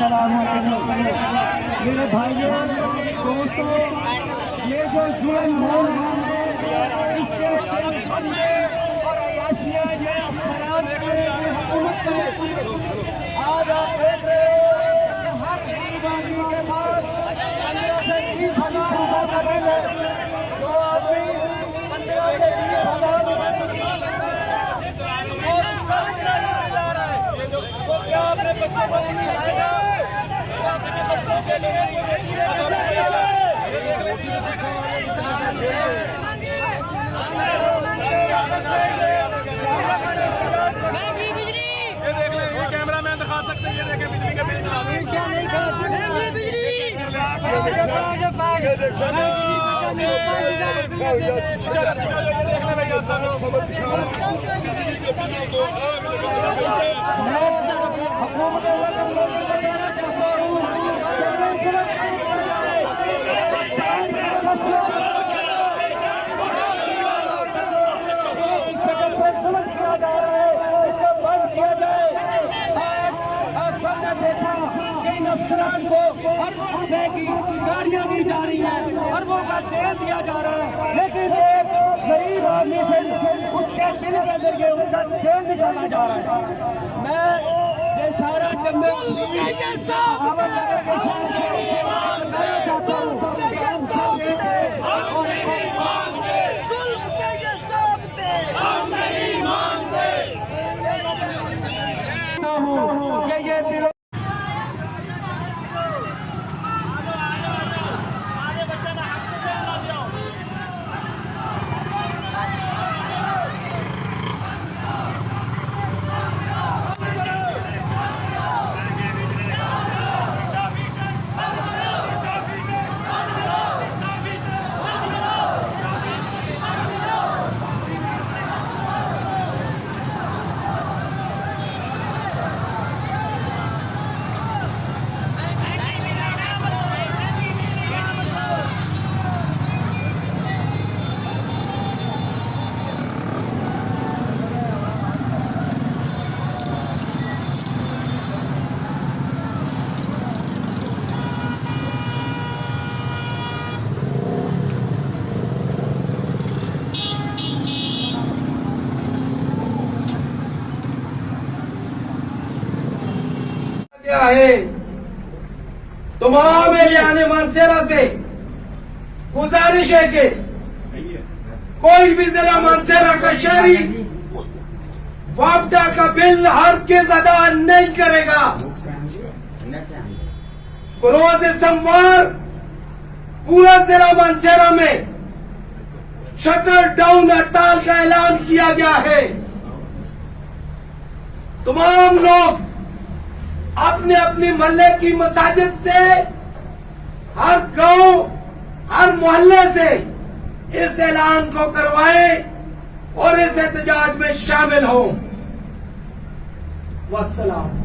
मेरे भाइयों दोस्तों, ये जो जुल्म हो रहा है इससे और अयाशियां ये अफसरान हुकूमत करे। आज आप देख रहे हो हर गरीब आदमी के पास 15 से 20,000 रुपए का बिल है। जो आदमी 15 से 20,000 रुपए और उसका जा रहा है, वो क्या अपने बच्चे को खिलाएगा? अपने बच्चों के लिए कैमरामैन दिखा सकते हैं। ये देखें बिजली का बिल क्या नहीं अफसरान को अरबों रुपए की गाड़ियां दी जा रही हैं, अरबों का शेयर दिया जा रहा है, लेकिन एक गरीब आदमी से उसके बिल के जरिए उसका तेल निकाला जा रहा है। मैं ये सारा है। तमाम एरियाने मानसेरा से गुजारिश है कि कोई भी जिला मानसेरा का शहरी वापडा का बिल हर के अदा नहीं करेगा। रोज सोमवार पूरा जिला मानसेरा में शटर डाउन हड़ताल का ऐलान किया गया है। तमाम लोग अपने अपनी मोहल्ले की मसाजिद से, हर गांव, हर मोहल्ले से इस ऐलान को करवाएं और इस एहतजाज में शामिल हों। वस्सलाम।